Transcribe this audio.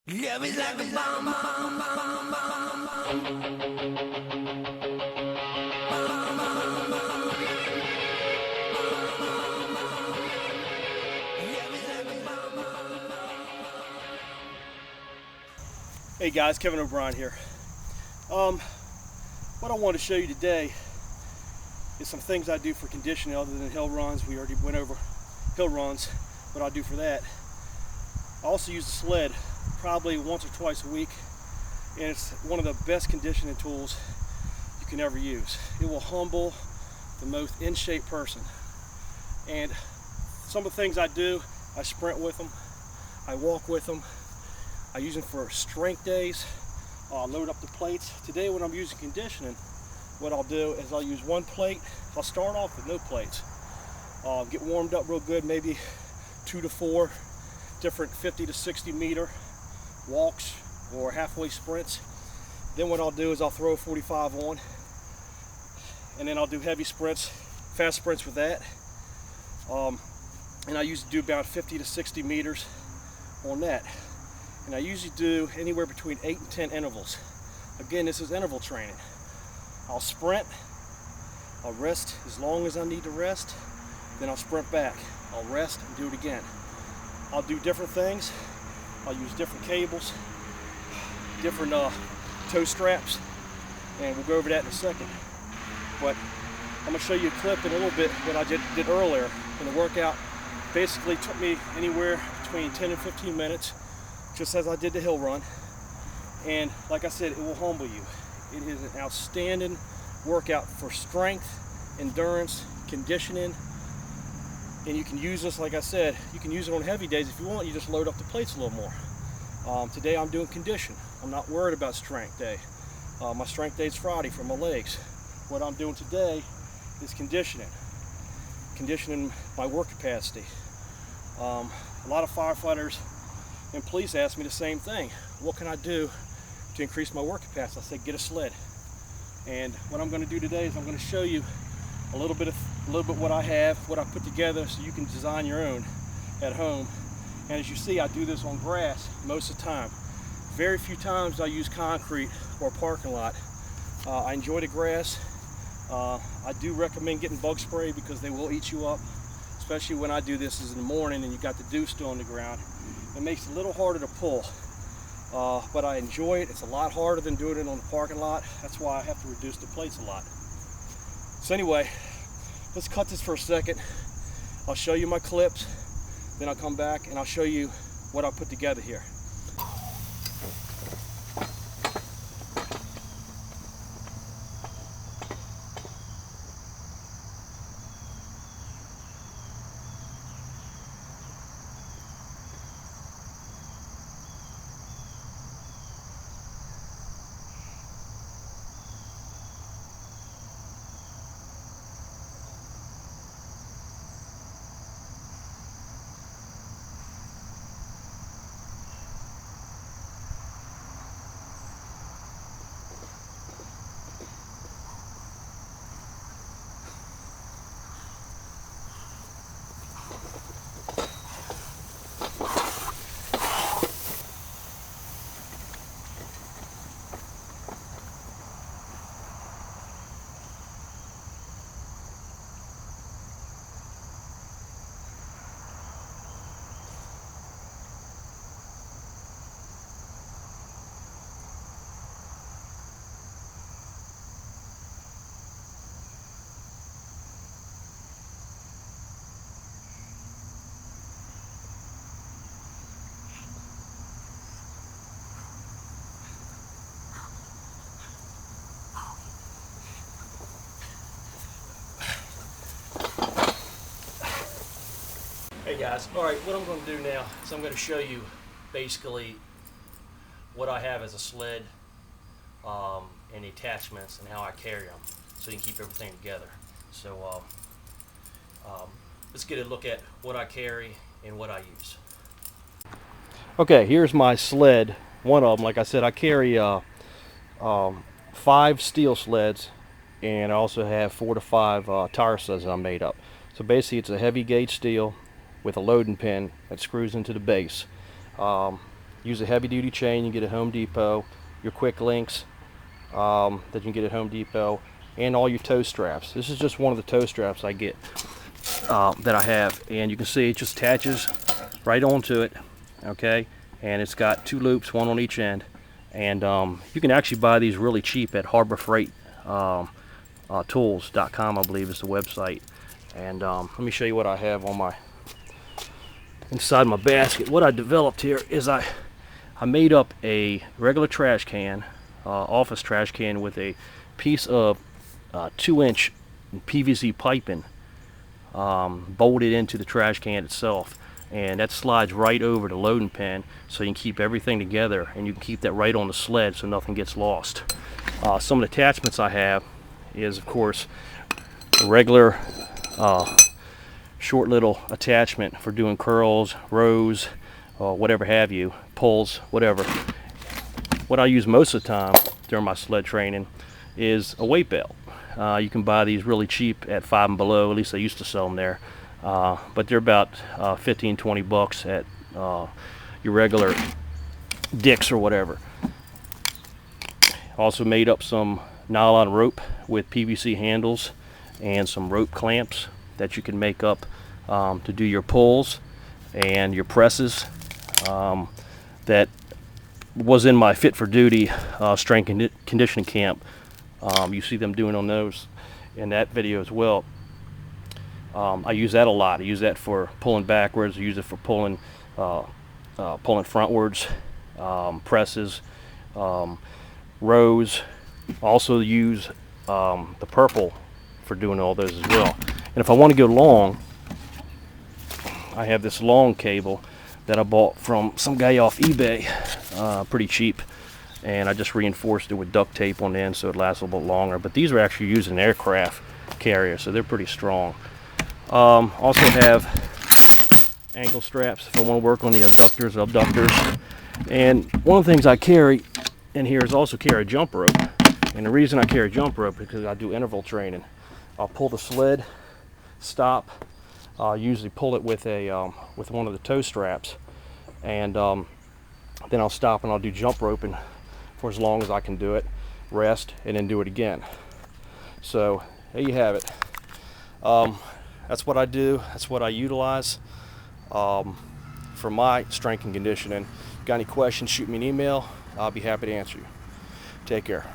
Love is like a bomb, bomb, bomb, bomb, Hey guys, Kevin O'Brien here. What I want to show you today is some things I do for conditioning other than hill runs. We already went over hill runs, what I do for that. I also use the sled probably once or twice a week, and it's one of the best conditioning tools you can ever use. It will humble the most in shape person. And some of the things I do, I sprint with them, I walk with them, I use them for strength days, load up the plates. Today when I'm using conditioning, what I'll do is I'll use one plate. I'll start off with no plates. Get warmed up real good, maybe 2 to 4 different 50 to 60 meter walks or halfway sprints. Then what I'll do is I'll throw a 45 on, and then I'll do heavy sprints, fast sprints with that. And I usually do about 50 to 60 meters on that. And I usually do anywhere between 8 and 10 intervals. Again, this is interval training. I'll sprint, I'll rest as long as I need to rest, then I'll sprint back. I'll rest and do it again. I'll do different things. I'll use different cables, different toe straps, and we'll go over that in a second. But I'm gonna show you a clip in a little bit what I did earlier. And the workout basically took me anywhere between 10 and 15 minutes, just as I did the hill run. And like I said, it will humble you. It is an outstanding workout for strength, endurance, conditioning. And you can use this, like I said, you can use it on heavy days if you want. You just load up the plates a little more. Today I'm doing condition. I'm not worried about strength day. My strength day is Friday for my legs. What I'm doing today is conditioning my work capacity. A lot of firefighters and police ask me the same thing. What can I do to increase my work capacity? I said, get a sled. And what I'm going to do today is I'm going to show you a little bit what I have, what I put together, so you can design your own at home. And as you see, I do this on grass most of the time. Very few times I use concrete or parking lot. I enjoy the grass. I do recommend getting bug spray because they will eat you up, especially when I do this in the morning and you got the dew still on the ground. It makes it a little harder to pull, but I enjoy it. It's a lot harder than doing it on the parking lot. That's why I have to reduce the plates a lot. So anyway, let's cut this for a second. I'll show you my clips, then I'll come back and I'll show you what I put together here. Hey guys, all right, what I'm going to do now is I'm going to show you basically what I have as a sled and the attachments and how I carry them so you can keep everything together. So let's get a look at what I carry and what I use. Okay, here's my sled, one of them. Like I said, I carry 5 steel sleds, and I also have 4 to 5 tire sleds that I made up. So basically it's a heavy gauge steel with a loading pin that screws into the base. use a heavy duty chain you get at Home Depot, your quick links that you can get at Home Depot, and all your toe straps. This is just one of the toe straps I get that I have, and you can see it just attaches right onto it, okay, and it's got 2 loops, one on each end, and you can actually buy these really cheap at Harbor Freight tools.com, I believe is the website. And let me show you what I have on my inside my basket. What I developed here is I made up a regular trash can, office trash can, with a piece of 2-inch PVC piping bolted into the trash can itself, and that slides right over the loading pin, so you can keep everything together, and you can keep that right on the sled so nothing gets lost. Some of the attachments I have is, of course, a regular short little attachment for doing curls, rows, whatever have you, pulls, whatever. What I use most of the time during my sled training is a weight belt. You can buy these really cheap at Five and Below, at least I used to sell them there, but they're about 15-20 bucks at your regular Dick's or whatever. Also made up some nylon rope with PVC handles and some rope clamps that you can make up to do your pulls and your presses. That was in my Fit for Duty strength conditioning camp. You see them doing on those in that video as well. I use that a lot. I use that for pulling backwards. I use it for pulling frontwards, presses, rows. Also use the purple for doing all those as well. And if I want to go long, I have this long cable that I bought from some guy off eBay, pretty cheap, and I just reinforced it with duct tape on the end so it lasts a little bit longer. But these are actually used in aircraft carriers, so they're pretty strong. Also have ankle straps if I want to work on the adductors, abductors. And one of the things I carry in here is also carry a jump rope. And the reason I carry a jump rope is because I do interval training. I'll pull the sled, stop. I'll usually pull it with one of the toe straps, and then I'll stop and I'll do jump roping for as long as I can do it, rest, and then do it again. So there you have it. That's what I do. That's what I utilize for my strength and conditioning. Got any questions, shoot me an email. I'll be happy to answer you. Take care.